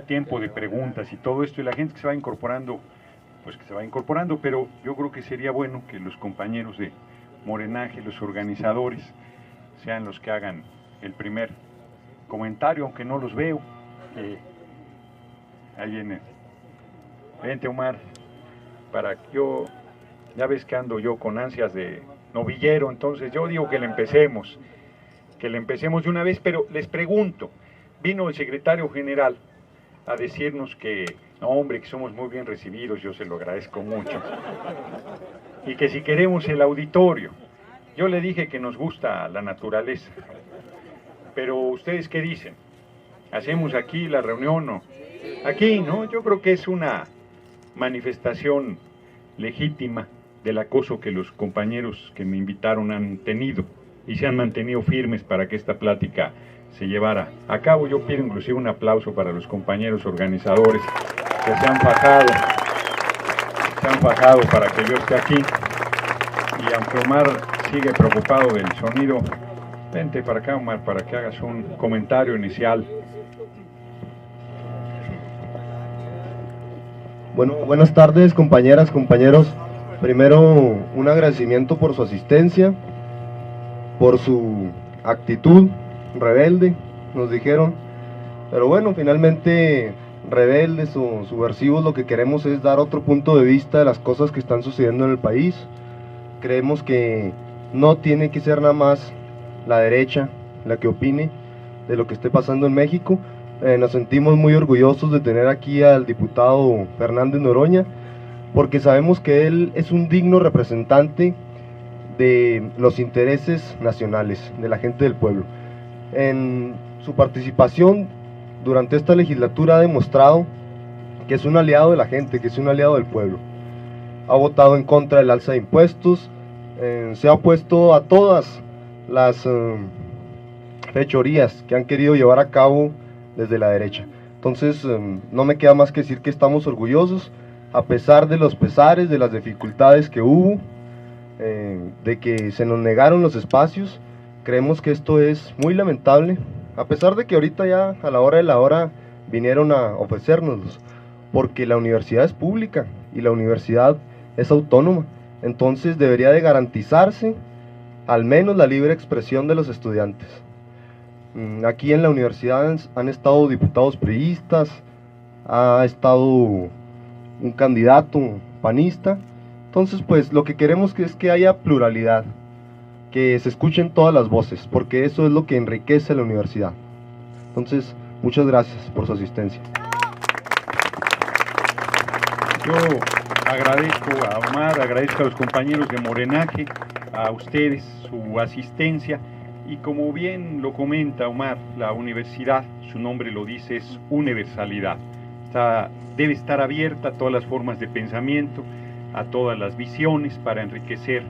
tiempo de preguntas y todo esto, y la gente que se va incorporando, pues que se va incorporando, pero yo creo que sería bueno que los compañeros de Morenaje, los organizadores, sean los que hagan el primer comentario, aunque no los veo. Ahí viene. Vente, Omar, para que yo, ya ves que ando yo con ansias de novillero, entonces yo digo que le empecemos de una vez, pero les pregunto, vino el secretario general a decirnos que, no, hombre, que somos muy bien recibidos, yo se lo agradezco mucho, y que si queremos el auditorio. Yo le dije que nos gusta la naturaleza, pero ¿ustedes qué dicen? ¿Hacemos aquí la reunión o aquí, no? Yo creo que es una manifestación legítima del acoso que los compañeros que me invitaron han tenido y se han mantenido firmes para que esta plática se llevara a cabo. Yo pido inclusive un aplauso para los compañeros organizadores que se han fajado para que yo esté aquí. Y aunque Omar sigue preocupado del sonido, vente para acá, Omar, para que hagas un comentario inicial. Bueno, buenas tardes, compañeras, compañeros. Primero, un agradecimiento por su asistencia, por su actitud rebelde, nos dijeron. Pero bueno, finalmente, rebeldes o subversivos, lo que queremos es dar otro punto de vista de las cosas que están sucediendo en el país. Creemos que no tiene que ser nada más la derecha la que opine de lo que esté pasando en México. Nos sentimos muy orgullosos de tener aquí al diputado Fernández Noroña, porque sabemos que él es un digno representante de los intereses nacionales, de la gente del pueblo. En su participación durante esta legislatura ha demostrado que es un aliado de la gente, que es un aliado del pueblo. Ha votado en contra del alza de impuestos, se ha opuesto a todas las fechorías que han querido llevar a cabo desde la derecha. Entonces, no me queda más que decir que estamos orgullosos, a pesar de los pesares, de las dificultades que hubo, de que se nos negaron los espacios. Creemos que esto es muy lamentable, a pesar de que ahorita ya a la hora de la hora vinieron a ofrecérnoslos, porque la universidad es pública y la universidad es autónoma, entonces debería de garantizarse al menos la libre expresión de los estudiantes. Aquí en la universidad han estado diputados priistas, ha estado un candidato panista, entonces pues lo que queremos es que haya pluralidad, que se escuchen todas las voces, porque eso es lo que enriquece a la universidad. Entonces, muchas gracias por su asistencia. Yo agradezco a Omar, agradezco a los compañeros de Morenaje, a ustedes su asistencia, y como bien lo comenta Omar, la universidad, su nombre lo dice, es universalidad. Debe estar abierta a todas las formas de pensamiento, a todas las visiones, para enriquecer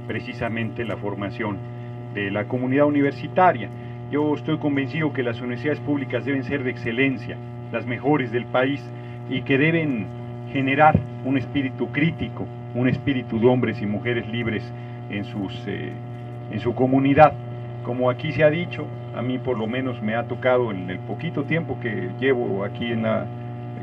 precisamente la formación de la comunidad universitaria. Yo estoy convencido que las universidades públicas deben ser de excelencia, las mejores del país, y que deben generar un espíritu crítico, un espíritu de hombres y mujeres libres en su comunidad. Como aquí se ha dicho, a mí por lo menos me ha tocado en el poquito tiempo que llevo aquí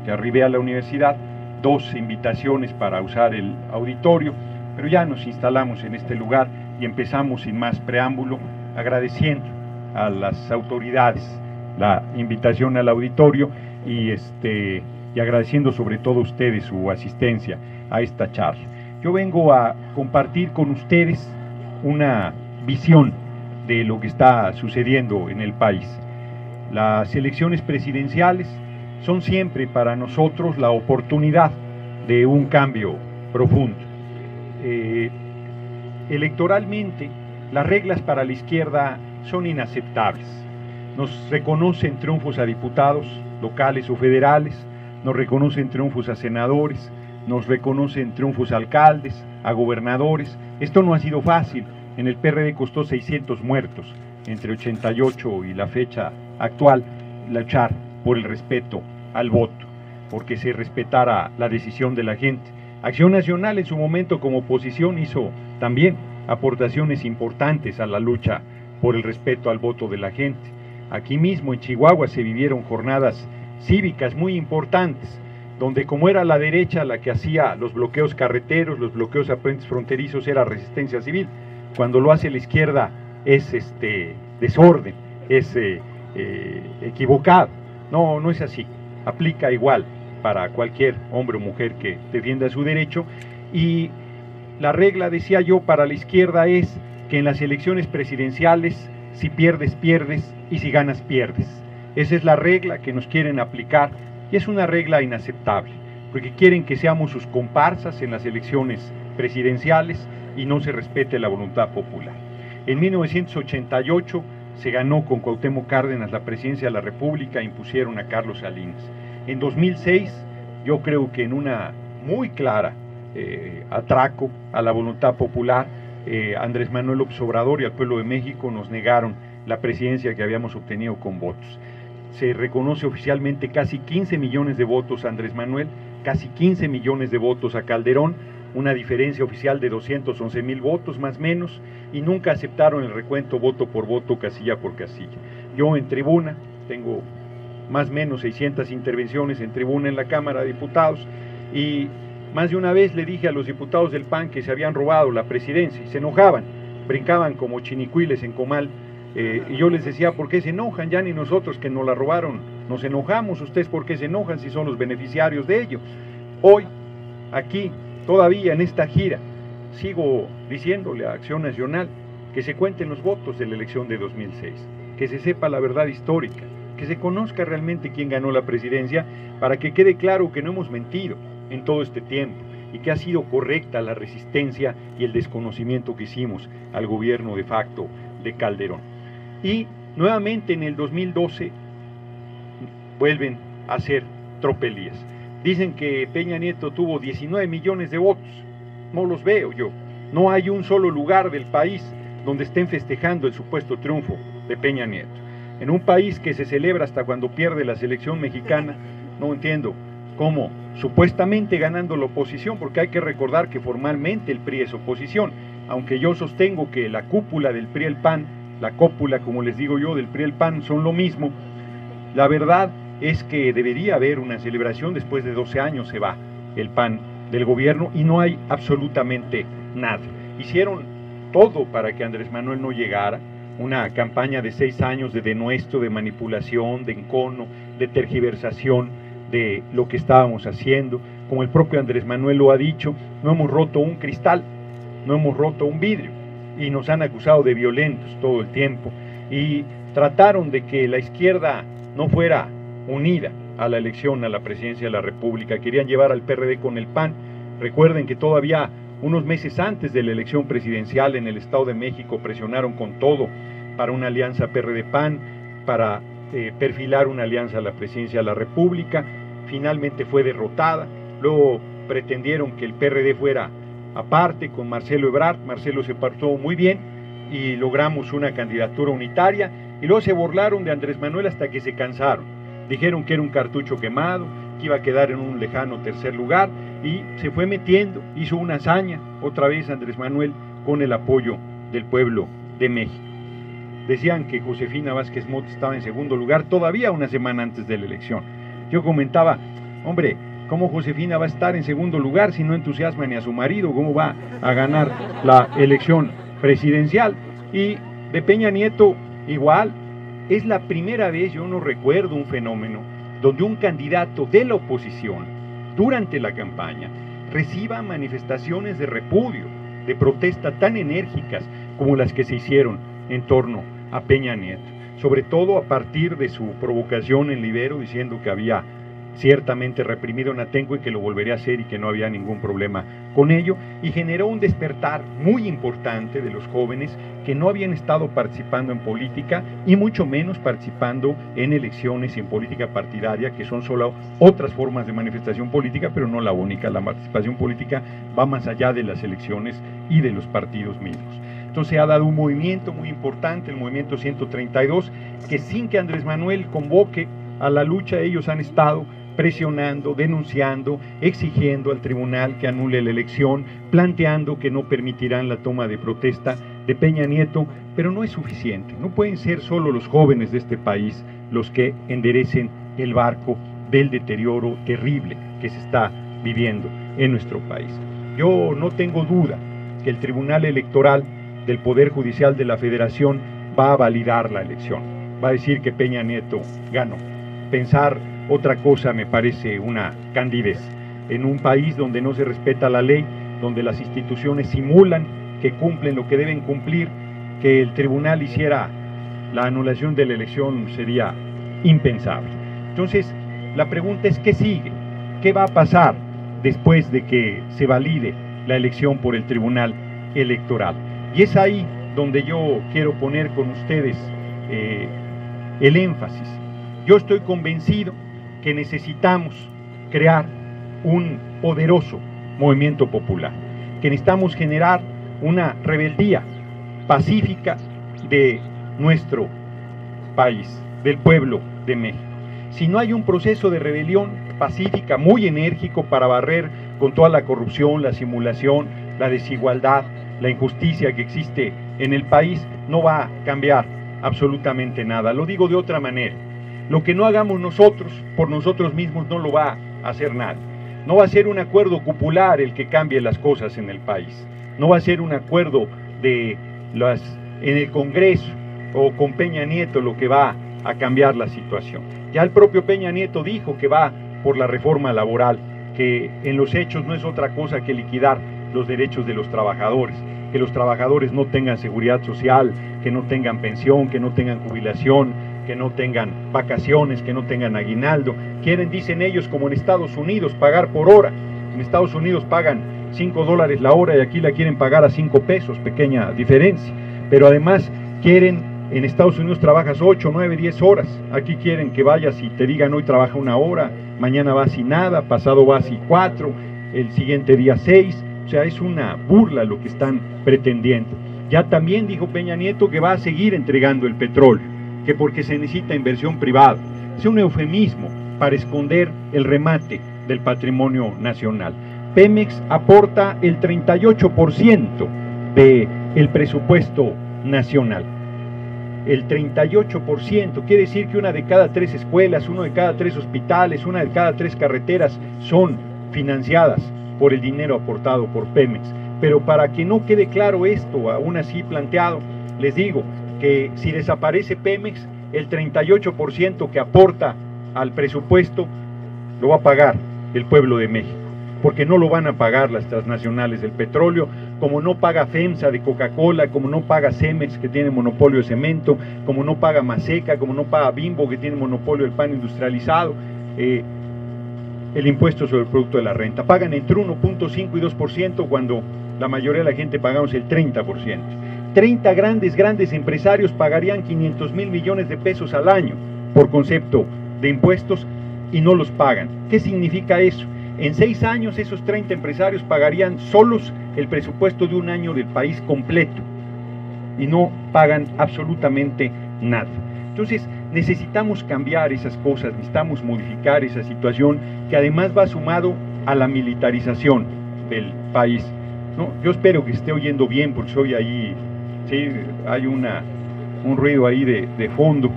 que arribé a la universidad, 2 invitaciones para usar el auditorio, pero ya nos instalamos en este lugar y empezamos sin más preámbulo agradeciendo a las autoridades la invitación al auditorio y agradeciendo sobre todo a ustedes su asistencia a esta charla. Yo vengo a compartir con ustedes una visión de lo que está sucediendo en el país. Las elecciones presidenciales son siempre para nosotros la oportunidad de un cambio profundo. Electoralmente, las reglas para la izquierda son inaceptables. Nos reconocen triunfos a diputados locales o federales, nos reconocen triunfos a senadores, nos reconocen triunfos a alcaldes, a gobernadores. Esto no ha sido fácil. En el PRD costó 600 muertos entre 88 y la fecha actual luchar por el respeto al voto, porque se respetara la decisión de la gente. Acción Nacional en su momento como oposición hizo también aportaciones importantes a la lucha por el respeto al voto de la gente. Aquí mismo en Chihuahua se vivieron jornadas cívicas muy importantes, donde como era la derecha la que hacía los bloqueos carreteros, los bloqueos a puentes fronterizos, era resistencia civil. Cuando lo hace la izquierda es desorden, es equivocado. No, no es así. Aplica igual para cualquier hombre o mujer que defienda su derecho. Y la regla, decía yo, para la izquierda es que en las elecciones presidenciales, si pierdes, pierdes, y si ganas, pierdes. Esa es la regla que nos quieren aplicar, y es una regla inaceptable, porque quieren que seamos sus comparsas en las elecciones presidenciales y no se respete la voluntad popular. En 1988 se ganó con Cuauhtémoc Cárdenas la presidencia de la República e impusieron a Carlos Salinas. En 2006, yo creo que en una muy clara atraco a la voluntad popular, Andrés Manuel López Obrador y al pueblo de México nos negaron la presidencia que habíamos obtenido con votos. Se reconoce oficialmente casi 15 millones de votos a Andrés Manuel, casi 15 millones de votos a Calderón, una diferencia oficial de 211,000 votos más o menos, y nunca aceptaron el recuento voto por voto, casilla por casilla. Yo en tribuna, tengo más o menos 600 intervenciones en tribuna en la Cámara de Diputados, y más de una vez le dije a los diputados del PAN que se habían robado la presidencia, y se enojaban, brincaban como chinicuiles en comal, y yo les decía, ¿por qué se enojan? Ya ni nosotros que nos la robaron nos enojamos, ustedes ¿por qué se enojan si son los beneficiarios de ello? Hoy, aquí, todavía en esta gira, sigo diciéndole a Acción Nacional que se cuenten los votos de la elección de 2006, que se sepa la verdad histórica, que se conozca realmente quién ganó la presidencia, para que quede claro que no hemos mentido en todo este tiempo y que ha sido correcta la resistencia y el desconocimiento que hicimos al gobierno de facto de Calderón. Y nuevamente en el 2012 vuelven a hacer tropelías. Dicen que Peña Nieto tuvo 19 millones de votos. No los veo yo. No hay un solo lugar del país donde estén festejando el supuesto triunfo de Peña Nieto. En un país que se celebra hasta cuando pierde la selección mexicana, no entiendo cómo, supuestamente ganando la oposición, porque hay que recordar que formalmente el PRI es oposición, aunque yo sostengo que la cúpula del PRI y el PAN, la cópula, como les digo yo, del PRI y el PAN son lo mismo. La verdad es que debería haber una celebración. Después de 12 años se va el PAN del gobierno y no hay absolutamente nada. Hicieron todo para que Andrés Manuel no llegara, una campaña de 6 años de denuesto, de manipulación, de encono, de tergiversación de lo que estábamos haciendo. Como el propio Andrés Manuel lo ha dicho, no hemos roto un cristal, no hemos roto un vidrio, y nos han acusado de violentos todo el tiempo, y trataron de que la izquierda no fuera unida a la elección a la presidencia de la República. Querían llevar al PRD con el PAN. Recuerden que todavía unos meses antes de la elección presidencial en el Estado de México presionaron con todo para una alianza PRD-PAN, para perfilar una alianza a la presidencia de la República. Finalmente fue derrotada. Luego pretendieron que el PRD fuera aparte con Marcelo Ebrard. Marcelo se portó muy bien y logramos una candidatura unitaria, y luego se burlaron de Andrés Manuel hasta que se cansaron. Dijeron que era un cartucho quemado, que iba a quedar en un lejano tercer lugar, y se fue metiendo, hizo una hazaña otra vez Andrés Manuel con el apoyo del pueblo de México. Decían que Josefina Vázquez Mota estaba en segundo lugar todavía una semana antes de la elección. Yo comentaba, hombre, ¿cómo Josefina va a estar en segundo lugar si no entusiasma ni a su marido? ¿Cómo va a ganar la elección presidencial? Y de Peña Nieto igual. Es la primera vez, yo no recuerdo un fenómeno donde un candidato de la oposición durante la campaña reciba manifestaciones de repudio, de protesta tan enérgicas como las que se hicieron en torno a Peña Nieto, sobre todo a partir de su provocación en Libero, diciendo que había ciertamente reprimido en Atenco y que lo volvería a hacer y que no había ningún problema con ello, y generó un despertar muy importante de los jóvenes que no habían estado participando en política y mucho menos participando en elecciones y en política partidaria, que son solo otras formas de manifestación política, pero no la única. La participación política va más allá de las elecciones y de los partidos mismos. Entonces ha dado un movimiento muy importante, el movimiento 132, que sin que Andrés Manuel convoque a la lucha, ellos han estado presionando, denunciando, exigiendo al tribunal que anule la elección, planteando que no permitirán la toma de protesta de Peña Nieto, pero no es suficiente. No pueden ser solo los jóvenes de este país los que enderecen el barco del deterioro terrible que se está viviendo en nuestro país. Yo no tengo duda que el Tribunal Electoral del Poder Judicial de la Federación va a validar la elección, va a decir que Peña Nieto ganó. Pensar otra cosa me parece una candidez. En un país donde no se respeta la ley, donde las instituciones simulan que cumplen lo que deben cumplir, que el tribunal hiciera la anulación de la elección sería impensable. Entonces, la pregunta es, ¿qué sigue? ¿Qué va a pasar después de que se valide la elección por el Tribunal Electoral? Y es ahí donde yo quiero poner con ustedes el énfasis. Yo estoy convencido que necesitamos crear un poderoso movimiento popular, que necesitamos generar una rebeldía pacífica de nuestro país, del pueblo de México. Si no hay un proceso de rebelión pacífica muy enérgico para barrer con toda la corrupción, la simulación, la desigualdad, la injusticia que existe en el país, no va a cambiar absolutamente nada. Lo digo de otra manera, lo que no hagamos nosotros, por nosotros mismos, no lo va a hacer nadie. No va a ser un acuerdo cupular el que cambie las cosas en el país. No va a ser un acuerdo en el Congreso o con Peña Nieto lo que va a cambiar la situación. Ya el propio Peña Nieto dijo que va por la reforma laboral, que en los hechos no es otra cosa que liquidar los derechos de los trabajadores, que los trabajadores no tengan seguridad social, que no tengan pensión, que no tengan jubilación, que no tengan vacaciones, que no tengan aguinaldo. Quieren, dicen ellos, como en Estados Unidos, pagar por hora. En Estados Unidos pagan $5 la hora y aquí la quieren pagar a 5 pesos, pequeña diferencia. Pero además quieren, en Estados Unidos trabajas 8, 9, 10 horas. Aquí quieren que vayas y te digan hoy trabaja 1 hora, mañana vas y nada, pasado vas y 4, el siguiente día 6. O sea, es una burla lo que están pretendiendo. Ya también dijo Peña Nieto que va a seguir entregando el petróleo, que porque se necesita inversión privada. Es un eufemismo para esconder el remate del patrimonio nacional. Pemex aporta el 38% del presupuesto nacional. El 38%, quiere decir que 1 de cada 3 escuelas, 1 de cada 3 hospitales, 1 de cada 3 carreteras son financiadas por el dinero aportado por Pemex. Pero para que no quede claro esto, aún así planteado, les digo que si desaparece Pemex, el 38% que aporta al presupuesto lo va a pagar el pueblo de México, porque no lo van a pagar las transnacionales del petróleo, como no paga FEMSA de Coca-Cola, como no paga Cemex, que tiene monopolio de cemento, como no paga Maseca, como no paga Bimbo, que tiene monopolio del pan industrializado, el impuesto sobre el producto de la renta. Pagan entre 1.5 y 2% cuando la mayoría de la gente pagamos el 30%. 30 grandes empresarios pagarían 500,000 millones de pesos al año por concepto de impuestos y no los pagan. ¿Qué significa eso? En 6 años esos 30 empresarios pagarían solos el presupuesto de un año del país completo y no pagan absolutamente nada. Entonces necesitamos cambiar esas cosas, necesitamos modificar esa situación que además va sumado a la militarización del país, ¿no? Yo espero que esté oyendo bien porque soy ahí, sí, hay un ruido ahí de fondo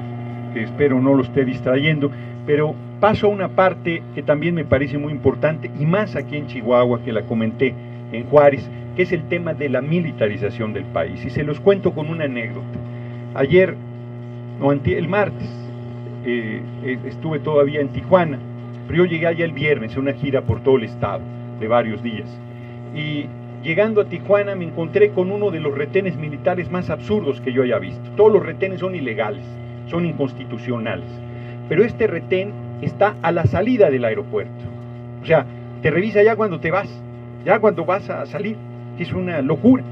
que espero no lo esté distrayendo, pero paso a una parte que también me parece muy importante y más aquí en Chihuahua, que la comenté en Juárez, que es el tema de la militarización del país, y se los cuento con una anécdota. El martes estuve todavía en Tijuana, pero yo llegué allá el viernes a una gira por todo el estado de varios días, y llegando a Tijuana me encontré con uno de los retenes militares más absurdos que yo haya visto. Todos los retenes son ilegales, son inconstitucionales, pero este retén está a la salida del aeropuerto. O sea, te revisa ya cuando te vas, ya cuando vas a salir, que es una locura.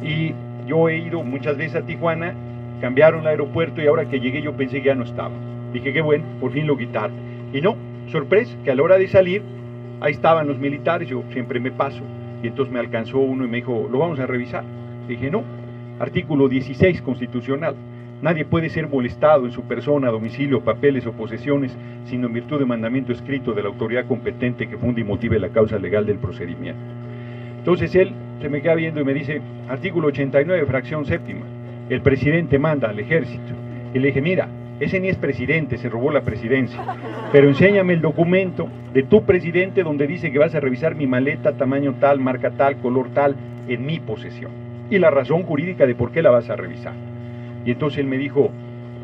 Y yo he ido muchas veces a Tijuana, cambiaron el aeropuerto y ahora que llegué yo pensé que ya no estaba. Dije, qué bueno, por fin lo quitaron. Y no, sorpresa, que a la hora de salir, ahí estaban los militares, yo siempre me paso. Y entonces me alcanzó uno y me dijo, lo vamos a revisar. Dije, no, artículo 16 constitucional. Nadie puede ser molestado en su persona, domicilio, papeles o posesiones, sino en virtud de mandamiento escrito de la autoridad competente que funde y motive la causa legal del procedimiento. Entonces él se me queda viendo y me dice, artículo 89, fracción séptima, el presidente manda al ejército. Y le dije, mira, ese ni es presidente, se robó la presidencia, pero enséñame el documento de tu presidente donde dice que vas a revisar mi maleta, tamaño tal, marca tal, color tal, en mi posesión, y la razón jurídica de por qué la vas a revisar. Y entonces él me dijo,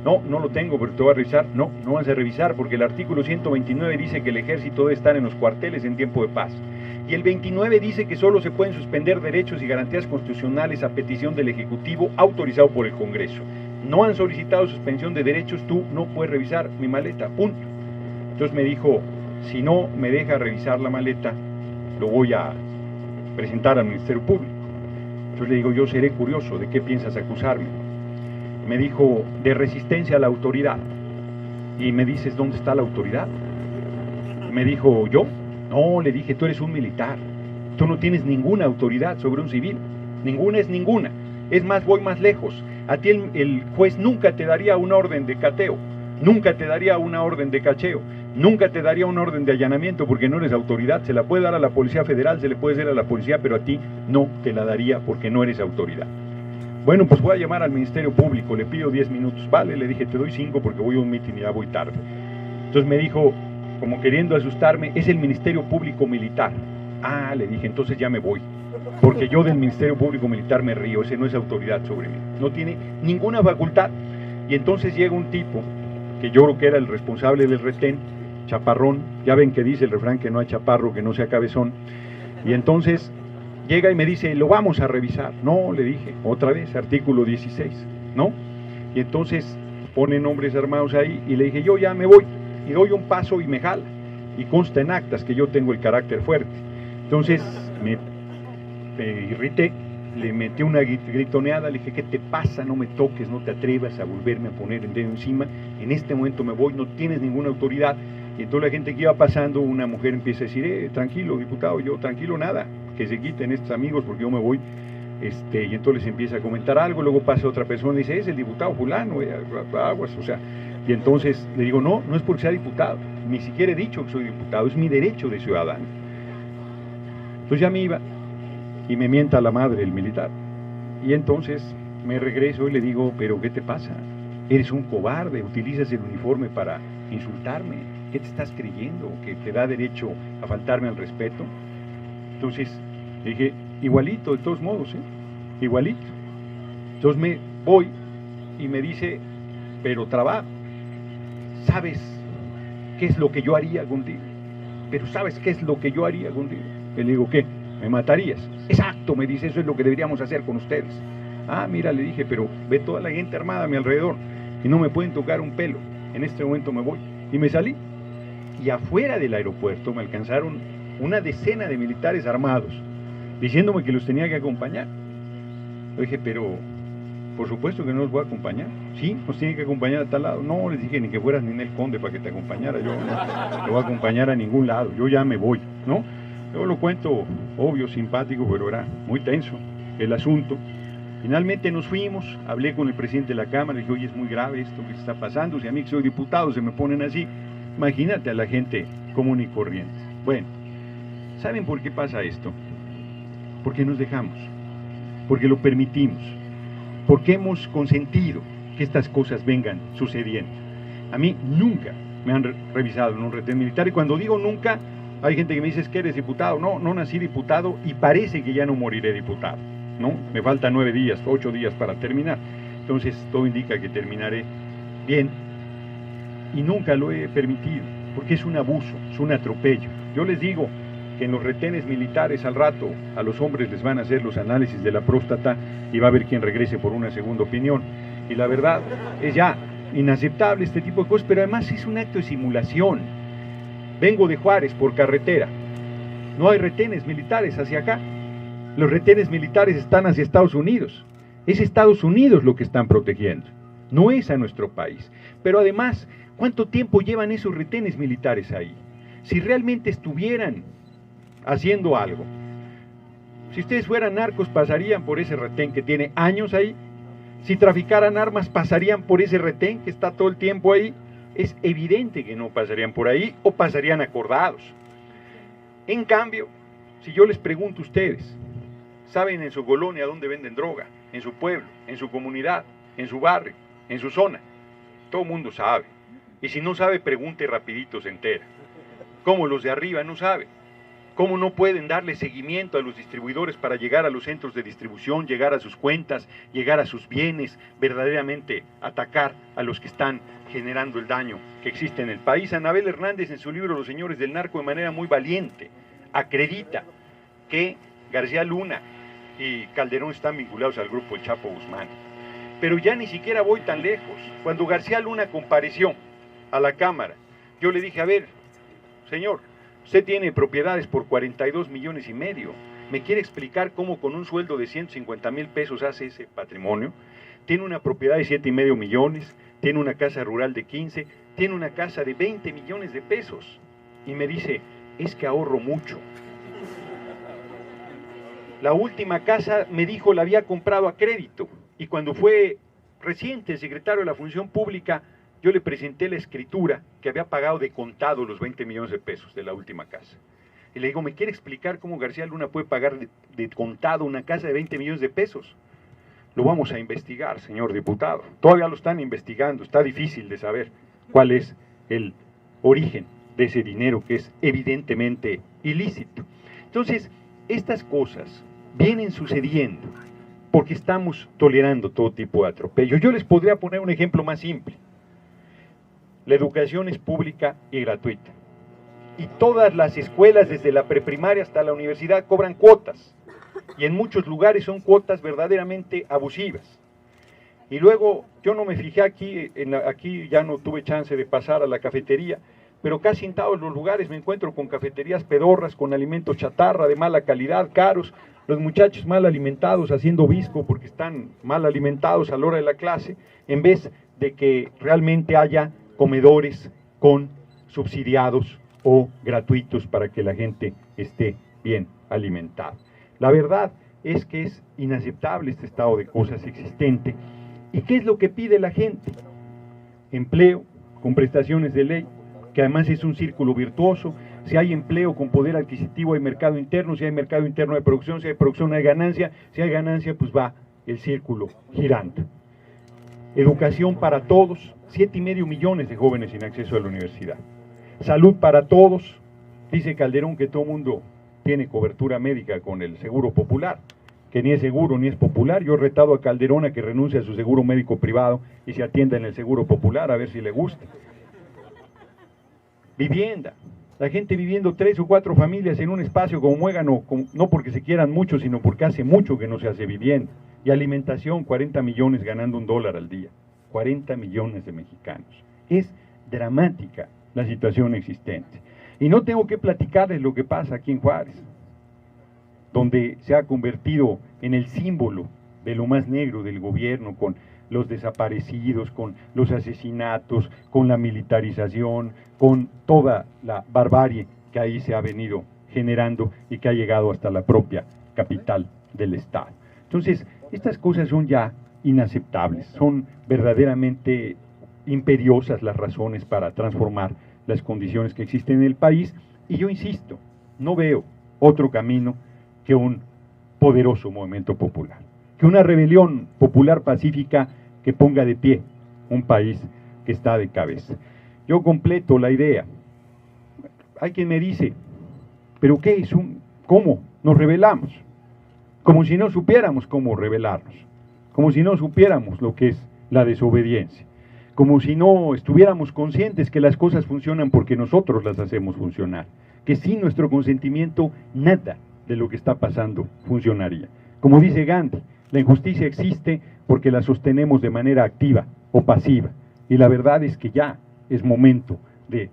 no lo tengo, pero te voy a revisar. No vas a revisar porque el artículo 129 dice que el ejército debe estar en los cuarteles en tiempo de paz. Y el 29 dice que solo se pueden suspender derechos y garantías constitucionales a petición del Ejecutivo autorizado por el Congreso. No han solicitado suspensión de derechos, tú no puedes revisar mi maleta, punto. Entonces me dijo, si no me deja revisar la maleta, lo voy a presentar al Ministerio Público. Entonces le digo, yo seré curioso, ¿de qué piensas acusarme? Me dijo, de resistencia a la autoridad. Y me dices, ¿dónde está la autoridad? Me dijo, ¿yo? No, le dije, tú eres un militar. Tú no tienes ninguna autoridad sobre un civil. Ninguna es ninguna. Es más, voy más lejos. A ti el juez nunca te daría una orden de cateo. Nunca te daría una orden de cacheo. Nunca te daría una orden de allanamiento porque no eres autoridad. Se la puede dar a la Policía Federal, se le puede dar a la policía, pero a ti no te la daría porque no eres autoridad. Bueno, pues voy a llamar al Ministerio Público, le pido 10 minutos. Vale, le dije, te doy 5 porque voy a un mitin y ya voy tarde. Entonces me dijo, como queriendo asustarme, es el Ministerio Público Militar. Ah, le dije, entonces ya me voy, porque yo del Ministerio Público Militar me río, ese no es autoridad sobre mí, no tiene ninguna facultad. Y entonces llega un tipo, que yo creo que era el responsable del retén, chaparrón, ya ven que dice el refrán que no hay chaparro que no sea cabezón, y entonces llega y me dice, lo vamos a revisar. No, le dije, otra vez, artículo 16, ¿no? Y entonces ponen hombres armados ahí y le dije, yo ya me voy, y doy un paso y me jala, y consta en actas que yo tengo el carácter fuerte. Entonces me irrité, le metí una gritoneada, le dije, ¿qué te pasa? No me toques, no te atrevas a volverme a poner el dedo encima, en este momento me voy, no tienes ninguna autoridad. Y entonces la gente que iba pasando, una mujer empieza a decir, tranquilo, diputado. Yo, tranquilo, nada, que se quiten estos amigos porque yo me voy. Y entonces empieza a comentar algo, luego pasa otra persona y dice, es el diputado fulano, aguas, o sea. Y entonces le digo, no es porque sea diputado, ni siquiera he dicho que soy diputado, es mi derecho de ciudadano. Entonces ya me iba y me mienta la madre el militar. Y entonces me regreso y le digo, pero ¿qué te pasa? Eres un cobarde, utilizas el uniforme para insultarme. ¿Qué te estás creyendo? ¿Que te da derecho a faltarme al respeto? Entonces le dije, igualito, de todos modos, igualito. Entonces me voy y me dice, pero trabajo, ¿sabes qué es lo que yo haría contigo? Pero ¿sabes qué es lo que yo haría contigo? Le digo, ¿qué? ¿Me matarías? Exacto, me dice, eso es lo que deberíamos hacer con ustedes. Ah, mira, le dije, pero ve toda la gente armada a mi alrededor y no me pueden tocar un pelo. En este momento me voy. Y me salí. Y afuera del aeropuerto me alcanzaron una decena de militares armados, diciéndome que los tenía que acompañar. Le dije, pero por supuesto que no los voy a acompañar. Sí, nos tienen que acompañar a tal lado. No, les dije, ni que fueras Ninel Conde para que te acompañara. Yo no te voy a acompañar a ningún lado, yo ya me voy, ¿no? Yo lo cuento obvio, simpático, pero era muy tenso el asunto. Finalmente nos fuimos, hablé con el presidente de la Cámara, le dije, oye, es muy grave esto que está pasando, si a mí que soy diputado se me ponen así, imagínate a la gente común y corriente. Bueno, ¿saben por qué pasa esto? Porque nos dejamos, porque lo permitimos, porque hemos consentido que estas cosas vengan sucediendo. A mí nunca me han revisado en un retén militar, y cuando digo nunca, hay gente que me dice, es que eres diputado. No nací diputado y parece que ya no moriré diputado, ¿no? Me faltan 9 días, 8 días para terminar. Entonces todo indica que terminaré bien, y nunca lo he permitido, porque es un abuso, es un atropello. Yo les digo que en los retenes militares al rato a los hombres les van a hacer los análisis de la próstata y va a haber quien regrese por una segunda opinión. Y la verdad es ya inaceptable este tipo de cosas, pero además es un acto de simulación. Vengo de Juárez por carretera, no hay retenes militares hacia acá, los retenes militares están hacia Estados Unidos, es Estados Unidos lo que están protegiendo, no es a nuestro país. Pero además, ¿cuánto tiempo llevan esos retenes militares ahí? Si realmente estuvieran haciendo algo, si ustedes fueran narcos pasarían por ese retén que tiene años ahí, si traficaran armas pasarían por ese retén que está todo el tiempo ahí. Es evidente que no pasarían por ahí, o pasarían acordados. En cambio, si yo les pregunto a ustedes, ¿saben en su colonia dónde venden droga? En su pueblo, en su comunidad, en su barrio, en su zona. todo el mundo sabe. Y si no sabe, pregunte rapidito, se entera. ¿Cómo los de arriba no saben? ¿Cómo no pueden darle seguimiento a los distribuidores para llegar a los centros de distribución, llegar a sus cuentas, llegar a sus bienes, verdaderamente atacar a los que están generando el daño que existe en el país? Anabel Hernández, en su libro Los Señores del Narco, de manera muy valiente, acredita que García Luna y Calderón están vinculados al grupo El Chapo Guzmán. Pero ya ni siquiera voy tan lejos. Cuando García Luna compareció a la Cámara, yo le dije, a ver, señor, usted tiene propiedades por 42 millones y medio. ¿Me quiere explicar cómo con un sueldo de 150,000 pesos hace ese patrimonio? Tiene una propiedad de 7,5 millones, tiene una casa rural de 15, tiene una casa de 20 millones de pesos. Y me dice, es que ahorro mucho. La última casa, me dijo, la había comprado a crédito. Y cuando fue reciente el secretario de la Función Pública, yo le presenté la escritura que había pagado de contado los 20 millones de pesos de la última casa. Y le digo, ¿me quiere explicar cómo García Luna puede pagar de contado una casa de 20 millones de pesos? Lo vamos a investigar, señor diputado. Todavía lo están investigando, está difícil de saber cuál es el origen de ese dinero que es evidentemente ilícito. Entonces, estas cosas vienen sucediendo porque estamos tolerando todo tipo de atropello. Yo les podría poner un ejemplo más simple. La educación es pública y gratuita. Y todas las escuelas, desde la preprimaria hasta la universidad, cobran cuotas. Y en muchos lugares son cuotas verdaderamente abusivas. Y luego, yo no me fijé aquí, aquí ya no tuve chance de pasar a la cafetería, pero casi en todos los lugares me encuentro con cafeterías pedorras, con alimentos chatarra, de mala calidad, caros, los muchachos mal alimentados haciendo visco porque están mal alimentados a la hora de la clase, en vez de que realmente haya comedores con subsidiados o gratuitos para que la gente esté bien alimentada. La verdad es que es inaceptable este estado de cosas existente. ¿Y qué es lo que pide la gente? Empleo con prestaciones de ley, que además es un círculo virtuoso. Si hay empleo con poder adquisitivo hay mercado interno, si hay mercado interno hay producción, si hay producción hay ganancia, si hay ganancia pues va el círculo girando. Educación para todos, 7,5 millones de jóvenes sin acceso a la universidad. Salud para todos, dice Calderón que todo mundo tiene cobertura médica con el seguro popular, que ni es seguro ni es popular. Yo he retado a Calderón a que renuncie a su seguro médico privado y se atienda en el seguro popular, a ver si le gusta. Vivienda, la gente viviendo 3 o 4 familias en un espacio como Muégano, no porque se quieran mucho, sino porque hace mucho que no se hace vivienda. Y alimentación, 40 millones ganando $1 al día, 40 millones de mexicanos. Es dramática la situación existente. Y no tengo que platicarles lo que pasa aquí en Juárez, donde se ha convertido en el símbolo de lo más negro del gobierno, con los desaparecidos, con los asesinatos, con la militarización, con toda la barbarie que ahí se ha venido generando y que ha llegado hasta la propia capital del estado. Entonces, estas cosas son ya inaceptables, son verdaderamente imperiosas las razones para transformar las condiciones que existen en el país, y yo insisto, no veo otro camino que un poderoso movimiento popular, que una rebelión popular pacífica que ponga de pie un país que está de cabeza. Yo completo la idea. Hay quien me dice, ¿pero qué es cómo nos rebelamos? Como si no supiéramos cómo rebelarnos, como si no supiéramos lo que es la desobediencia, como si no estuviéramos conscientes que las cosas funcionan porque nosotros las hacemos funcionar, que sin nuestro consentimiento nada de lo que está pasando funcionaría. Como dice Gandhi, la injusticia existe porque la sostenemos de manera activa o pasiva, y la verdad es que ya es momento de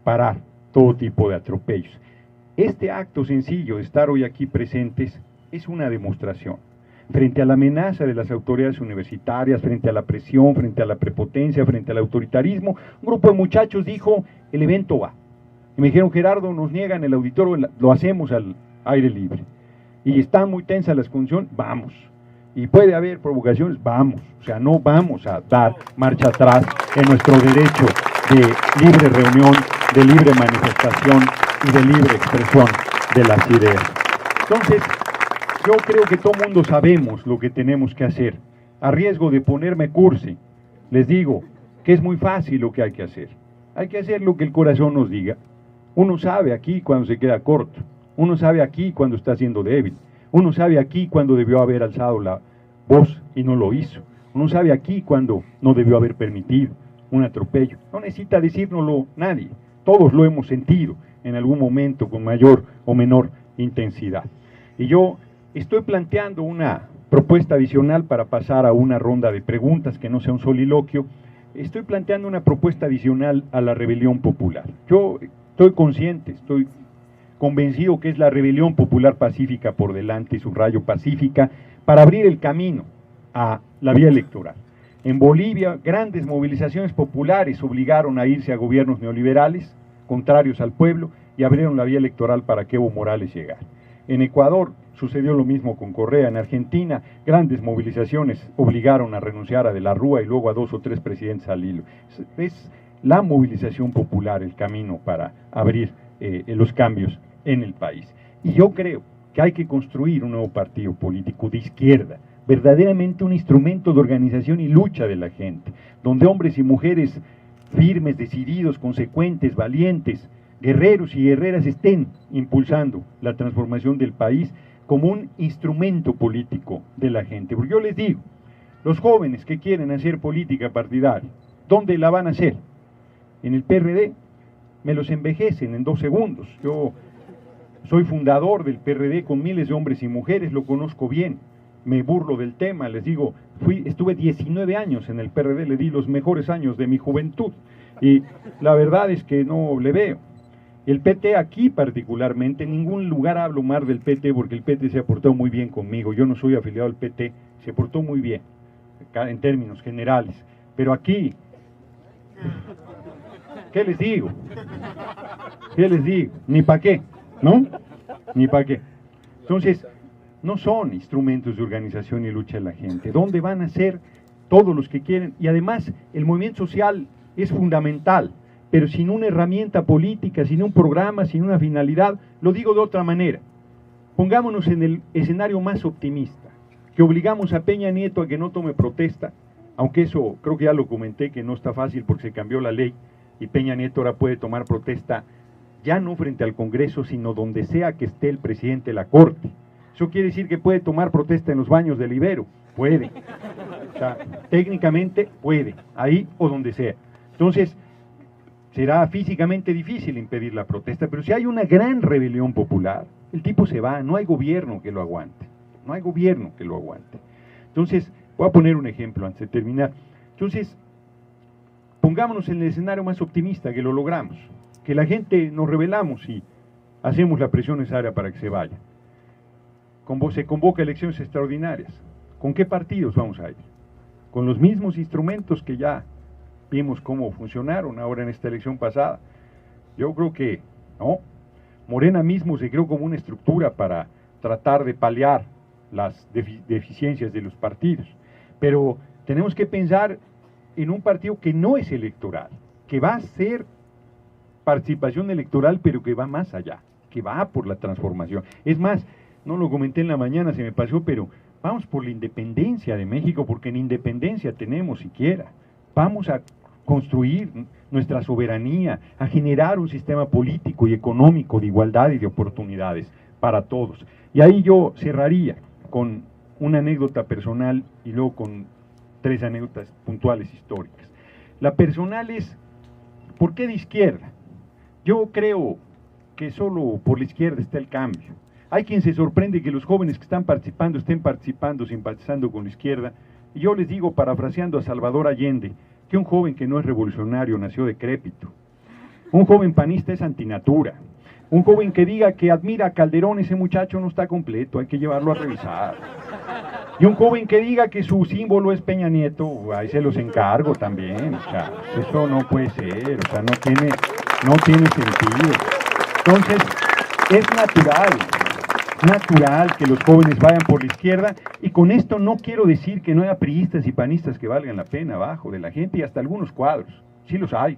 parar todo tipo de atropellos. Este acto sencillo de estar hoy aquí presentes es una demostración. Frente a la amenaza de las autoridades universitarias, frente a la presión, frente a la prepotencia, frente al autoritarismo, un grupo de muchachos dijo, el evento va. Y me dijeron, Gerardo, nos niegan el auditorio, lo hacemos al aire libre. Y están muy tensas las condiciones, vamos. Y puede haber provocaciones, vamos. O sea, no vamos a dar marcha atrás en nuestro derecho de libre reunión, de libre manifestación y de libre expresión de las ideas. Entonces, yo creo que todo mundo sabemos lo que tenemos que hacer. A riesgo de ponerme cursi, les digo, que es muy fácil lo que hay que hacer. Hay que hacer lo que el corazón nos diga. Uno sabe aquí cuando se queda corto, uno sabe aquí cuando está siendo débil, uno sabe aquí cuando debió haber alzado la voz y no lo hizo, uno sabe aquí cuando no debió haber permitido un atropello. No necesita decírnoslo nadie, todos lo hemos sentido en algún momento con mayor o menor intensidad. Y yo estoy planteando una propuesta adicional para pasar a una ronda de preguntas que no sea un soliloquio. Estoy planteando una propuesta adicional a la rebelión popular. Yo estoy consciente, estoy convencido que es la rebelión popular pacífica por delante, subrayo pacífica, para abrir el camino a la vía electoral. En Bolivia, grandes movilizaciones populares obligaron a irse a gobiernos neoliberales, contrarios al pueblo, y abrieron la vía electoral para que Evo Morales llegara. En Ecuador sucedió lo mismo con Correa. En Argentina, grandes movilizaciones obligaron a renunciar a De la Rúa y luego a 2 o 3 presidentes al hilo. Es la movilización popular el camino para abrir los cambios en el país. Y yo creo que hay que construir un nuevo partido político de izquierda, verdaderamente un instrumento de organización y lucha de la gente, donde hombres y mujeres firmes, decididos, consecuentes, valientes, guerreros y guerreras estén impulsando la transformación del país como un instrumento político de la gente. Porque yo les digo, los jóvenes que quieren hacer política partidaria, ¿dónde la van a hacer? En el PRD, me los envejecen en 2 segundos. Yo soy fundador del PRD con miles de hombres y mujeres, lo conozco bien, me burlo del tema, les digo, estuve 19 años en el PRD, le di los mejores años de mi juventud, y la verdad es que no le veo. El PT aquí particularmente, en ningún lugar hablo mal del PT porque el PT se ha portado muy bien conmigo, yo no soy afiliado al PT, se portó muy bien, en términos generales, pero aquí, ¿qué les digo? ¿Qué les digo? Ni para qué, ¿no? Ni para qué. Entonces, no son instrumentos de organización y lucha de la gente. ¿Dónde van a ser todos los que quieren? Y además, el movimiento social es fundamental, pero sin una herramienta política, sin un programa, sin una finalidad, lo digo de otra manera. Pongámonos en el escenario más optimista, que obligamos a Peña Nieto a que no tome protesta, aunque eso creo que ya lo comenté, que no está fácil porque se cambió la ley, y Peña Nieto ahora puede tomar protesta ya no frente al Congreso, sino donde sea que esté el presidente de la Corte. Eso quiere decir que puede tomar protesta en los baños del Ibero, puede. O sea, técnicamente puede, ahí o donde sea. Entonces, será físicamente difícil impedir la protesta, pero si hay una gran rebelión popular, el tipo se va, no hay gobierno que lo aguante, no hay gobierno que lo aguante. Entonces, voy a poner un ejemplo antes de terminar. Entonces, pongámonos en el escenario más optimista, que lo logramos, que la gente nos rebelamos y hacemos la presión necesaria para que se vaya. Se convoca elecciones extraordinarias. ¿Con qué partidos vamos a ir? Con los mismos instrumentos que ya vimos cómo funcionaron ahora en esta elección pasada. Yo creo que no. Morena mismo se creó como una estructura para tratar de paliar las deficiencias de los partidos. Pero tenemos que pensar en un partido que no es electoral, que va a ser participación electoral, pero que va más allá, que va por la transformación. Es más, no lo comenté en la mañana, se me pasó, pero vamos por la independencia de México, porque en independencia tenemos siquiera. Vamos a construir nuestra soberanía, a generar un sistema político y económico de igualdad y de oportunidades para todos. Y ahí yo cerraría con una anécdota personal y luego con 3 anécdotas puntuales históricas. La personal es, ¿por qué de izquierda? Yo creo que solo por la izquierda está el cambio. Hay quien se sorprende que los jóvenes que estén participando, simpatizando con la izquierda. Y yo les digo, parafraseando a Salvador Allende, que un joven que no es revolucionario nació decrépito. Un joven panista es antinatura. Un joven que diga que admira a Calderón, ese muchacho no está completo, hay que llevarlo a revisar. Y un joven que diga que su símbolo es Peña Nieto, ahí se los encargo también. O sea, eso no puede ser, o sea, no tiene sentido. Entonces, es natural que los jóvenes vayan por la izquierda, y con esto no quiero decir que no haya priistas y panistas que valgan la pena abajo de la gente, y hasta algunos cuadros, sí los hay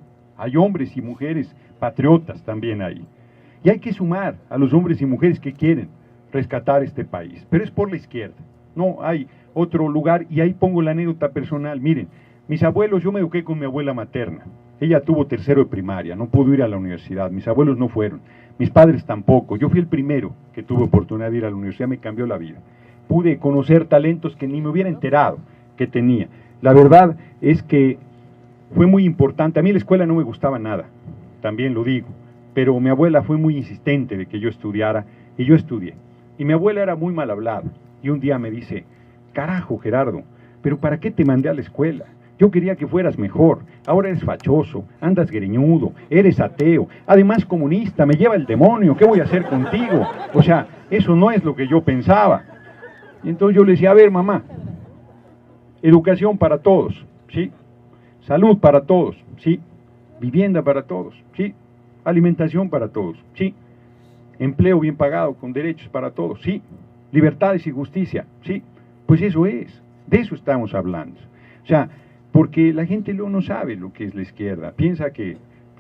hombres y mujeres patriotas también ahí, y hay que sumar a los hombres y mujeres que quieren rescatar este país, pero es por la izquierda, no hay otro lugar. Y ahí pongo la anécdota personal. Miren, Mis abuelos, yo me eduqué con mi abuela materna. Ella tuvo tercero de primaria, no pudo ir a la universidad. Mis abuelos no fueron, mis padres tampoco. Yo fui el primero que tuve oportunidad de ir a la universidad, me cambió la vida. Pude conocer talentos que ni me hubiera enterado que tenía. La verdad es que fue muy importante. A mí la escuela no me gustaba nada, también lo digo, pero mi abuela fue muy insistente de que yo estudiara, y yo estudié. Y mi abuela era muy mal hablada, y un día me dice: carajo, Gerardo, pero ¿para qué te mandé a la escuela? Yo quería que fueras mejor, ahora eres fachoso, andas greñudo, eres ateo, además comunista, me lleva el demonio, ¿qué voy a hacer contigo? O sea, eso no es lo que yo pensaba. Y entonces yo le decía: a ver, mamá, educación para todos, ¿sí? Salud para todos, ¿sí? Vivienda para todos, ¿sí? Alimentación para todos, ¿sí? Empleo bien pagado, con derechos para todos, ¿sí? Libertades y justicia, ¿sí? Pues eso es, de eso estamos hablando. O sea, porque la gente luego no sabe lo que es la izquierda, piensa que,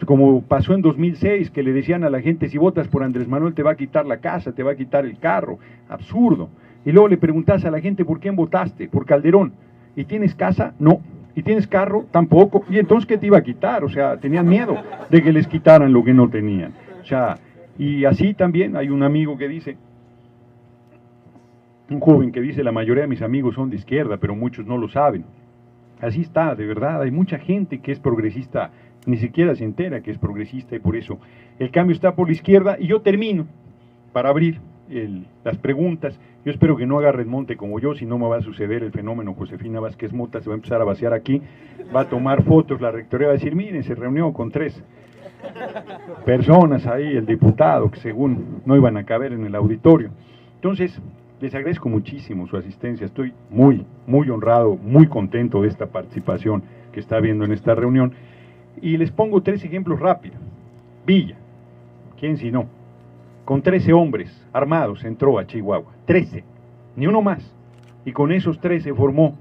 como pasó en 2006, que le decían a la gente: si votas por Andrés Manuel te va a quitar la casa, te va a quitar el carro, absurdo. Y luego le preguntas a la gente: ¿por quién votaste? Por Calderón. ¿Y tienes casa? No. ¿Y tienes carro? Tampoco. ¿Y entonces qué te iba a quitar? O sea, tenían miedo de que les quitaran lo que no tenían. O sea, y así también hay un amigo que dice, un joven que dice: la mayoría de mis amigos son de izquierda, pero muchos no lo saben. Así está, de verdad, hay mucha gente que es progresista, ni siquiera se entera que es progresista, y por eso el cambio está por la izquierda. Y yo termino, para abrir las preguntas. Yo espero que no agarre el monte como yo, si no me va a suceder el fenómeno Josefina Vázquez Mota, se va a empezar a vaciar aquí, va a tomar fotos, la rectoría va a decir: miren, se reunió con 3 personas ahí, el diputado, que según no iban a caber en el auditorio. Entonces, les agradezco muchísimo su asistencia, estoy muy honrado, muy contento de esta participación que está habiendo en esta reunión, y les pongo 3 ejemplos rápidos. Villa, ¿quién si no? Con 13 hombres armados entró a Chihuahua, 13, ni uno más, y con esos 13 formó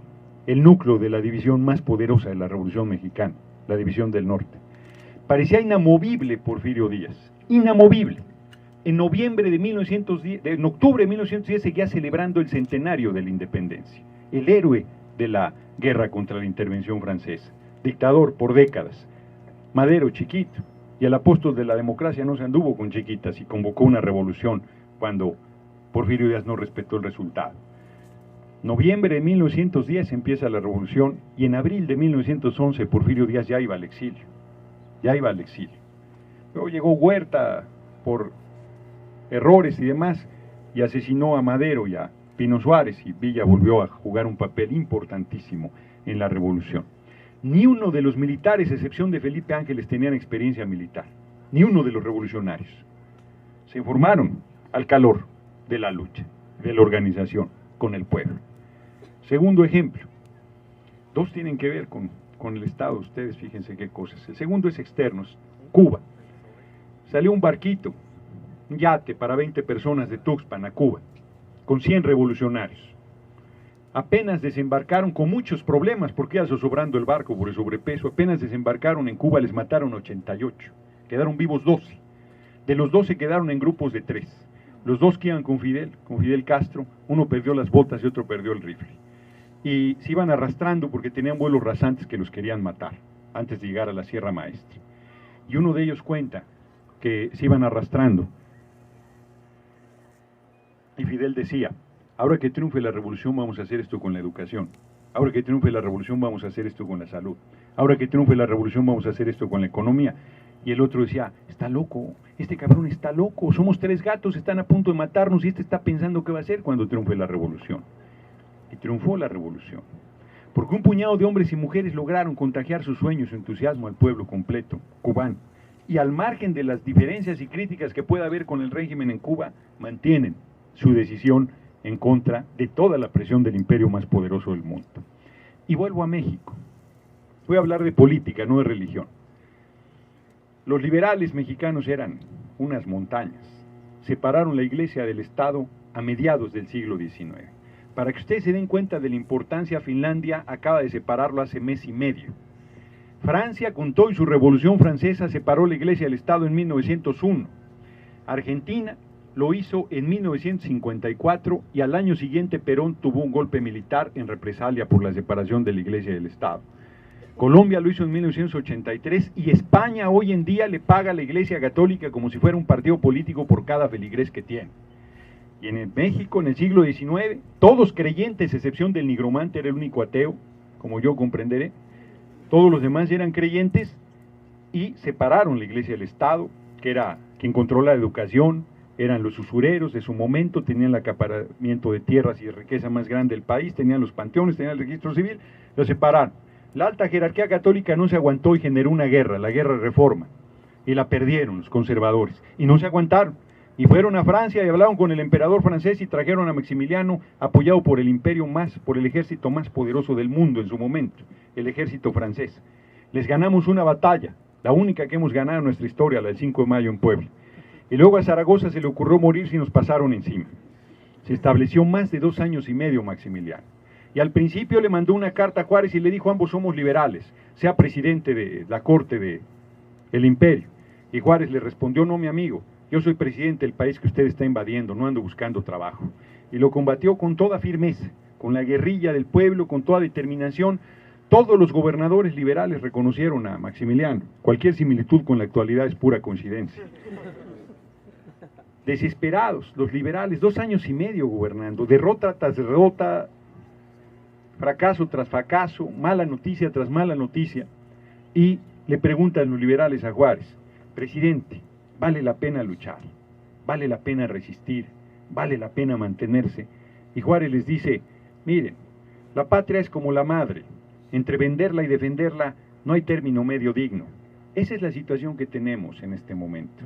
el núcleo de la división más poderosa de la Revolución Mexicana, la División del Norte. Parecía inamovible Porfirio Díaz, inamovible. En octubre de 1910 seguía celebrando el centenario de la independencia, el héroe de la guerra contra la intervención francesa, dictador por décadas, Madero chiquito, y el apóstol de la democracia no se anduvo con chiquitas y convocó una revolución cuando Porfirio Díaz no respetó el resultado. Noviembre de 1910 empieza la revolución, y en abril de 1911 Porfirio Díaz ya iba al exilio, Luego llegó Huerta por errores y demás, y asesinó a Madero y a Pino Suárez, y Villa volvió a jugar un papel importantísimo en la revolución. Ni uno de los militares, a excepción de Felipe Ángeles, tenían experiencia militar, ni uno de los revolucionarios. Se formaron al calor de la lucha, de la organización con el pueblo. Segundo ejemplo, 2 tienen que ver con el Estado, ustedes fíjense qué cosas. El segundo es externo, Cuba. Salió un barquito, un yate para 20 personas de Tuxpan a Cuba, con 100 revolucionarios. Apenas desembarcaron con muchos problemas, porque iba zozobrando el barco por el sobrepeso. Apenas desembarcaron en Cuba, les mataron 88, quedaron vivos 12. De los 12 quedaron en grupos de 3. Los 2 que iban con Fidel Castro, uno perdió las botas y otro perdió el rifle. Y se iban arrastrando porque tenían vuelos rasantes que los querían matar antes de llegar a la Sierra Maestra. Y uno de ellos cuenta que se iban arrastrando, y Fidel decía: ahora que triunfe la revolución vamos a hacer esto con la educación, ahora que triunfe la revolución vamos a hacer esto con la salud, ahora que triunfe la revolución vamos a hacer esto con la economía. Y el otro decía: está loco, este cabrón está loco, somos 3 gatos, están a punto de matarnos, y este está pensando qué va a hacer cuando triunfe la revolución. Y triunfó la revolución, porque un puñado de hombres y mujeres lograron contagiar sus sueños y entusiasmo al pueblo completo cubano, y al margen de las diferencias y críticas que pueda haber con el régimen en Cuba, mantienen su decisión en contra de toda la presión del imperio más poderoso del mundo. Y vuelvo a México. Voy a hablar de política, no de religión. Los liberales mexicanos eran unas montañas. Separaron la iglesia del Estado a mediados del siglo XIX. Para que ustedes se den cuenta de la importancia, Finlandia acaba de separarlo hace mes y medio. Francia, con todo y su Revolución Francesa, separó la iglesia del Estado en 1901. Argentina lo hizo en 1954, y al año siguiente Perón tuvo un golpe militar en represalia por la separación de la iglesia y del Estado. Colombia lo hizo en 1983 y España hoy en día le paga a la Iglesia Católica como si fuera un partido político por cada feligrés que tiene. Y en México, en el siglo XIX, todos creyentes, excepción del nigromante, era el único ateo, como yo comprenderé. Todos los demás eran creyentes y separaron la Iglesia del Estado, que era quien controla la educación, eran los usureros de su momento, tenían el acaparamiento de tierras y de riqueza más grande del país, tenían los panteones, tenían el registro civil, los separaron. La alta jerarquía católica no se aguantó y generó una guerra, la guerra de Reforma, y la perdieron los conservadores, y no se aguantaron, y fueron a Francia y hablaron con el emperador francés y trajeron a Maximiliano, apoyado por el imperio por el ejército más poderoso del mundo en su momento, el ejército francés. Les ganamos una batalla, la única que hemos ganado en nuestra historia, la del 5 de mayo en Puebla. Y luego a Zaragoza se le ocurrió morir si nos pasaron encima. Se estableció más de 2 años y medio Maximiliano. Y al principio le mandó una carta a Juárez y le dijo: ambos somos liberales, sea presidente de la corte del imperio. Y Juárez le respondió: no, mi amigo, yo soy presidente del país que usted está invadiendo, no ando buscando trabajo. Y lo combatió con toda firmeza, con la guerrilla del pueblo, con toda determinación. Todos los gobernadores liberales reconocieron a Maximiliano. Cualquier similitud con la actualidad es pura coincidencia. Desesperados, los liberales, 2 años y medio gobernando, derrota tras derrota, fracaso tras fracaso, mala noticia tras mala noticia, y le preguntan los liberales a Juárez: presidente, ¿vale la pena luchar? ¿Vale la pena resistir? ¿Vale la pena mantenerse? Y Juárez les dice: miren, la patria es como la madre, entre venderla y defenderla no hay término medio digno. Esa es la situación que tenemos en este momento.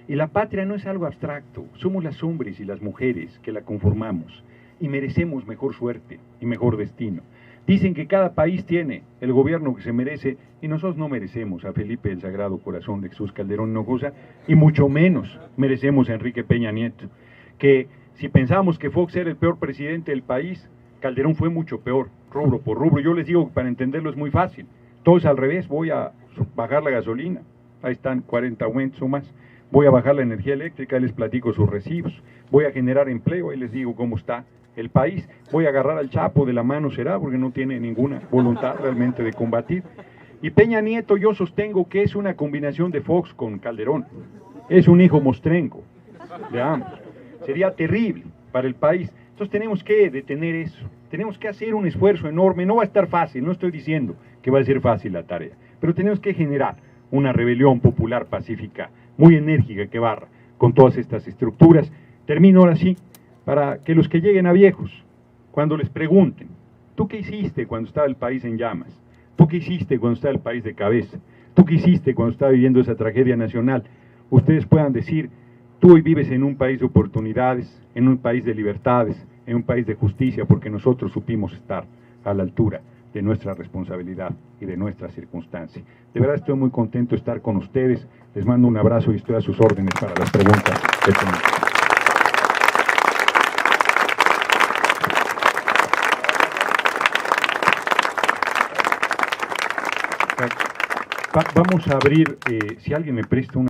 Y la patria no es algo abstracto, somos los hombres y las mujeres que la conformamos, y merecemos mejor suerte y mejor destino. Dicen que cada país tiene el gobierno que se merece, y nosotros no merecemos a Felipe del Sagrado Corazón de Jesús Calderón Hinojosa, y mucho menos merecemos a Enrique Peña Nieto. Que si pensamos que Fox era el peor presidente del país, Calderón fue mucho peor, rubro por rubro. Yo les digo que para entenderlo es muy fácil. Todo es al revés: voy a bajar la gasolina, ahí están 40 aumentos o más. Voy a bajar la energía eléctrica, les platico sus recibos. Voy a generar empleo, ahí les digo cómo está el país. Voy a agarrar al Chapo de la mano, será, porque no tiene ninguna voluntad realmente de combatir. Y Peña Nieto, yo sostengo que es una combinación de Fox con Calderón. Es un hijo mostrenco de ambos. Sería terrible para el país. Entonces tenemos que detener eso. Tenemos que hacer un esfuerzo enorme. No va a estar fácil, no estoy diciendo que va a ser fácil la tarea, pero tenemos que generar una rebelión popular pacífica, muy enérgica, que barra con todas estas estructuras. Termino ahora sí, para que los que lleguen a viejos, cuando les pregunten: ¿tú qué hiciste cuando estaba el país en llamas? ¿Tú qué hiciste cuando estaba el país de cabeza? ¿Tú qué hiciste cuando estaba viviendo esa tragedia nacional? Ustedes puedan decir: tú hoy vives en un país de oportunidades, en un país de libertades, en un país de justicia, porque nosotros supimos estar a la altura de nuestra responsabilidad y de nuestra circunstancia. De verdad estoy muy contento de estar con ustedes. Les mando un abrazo y estoy a sus órdenes para las preguntas que tengan. Vamos a abrir, si alguien me presta una...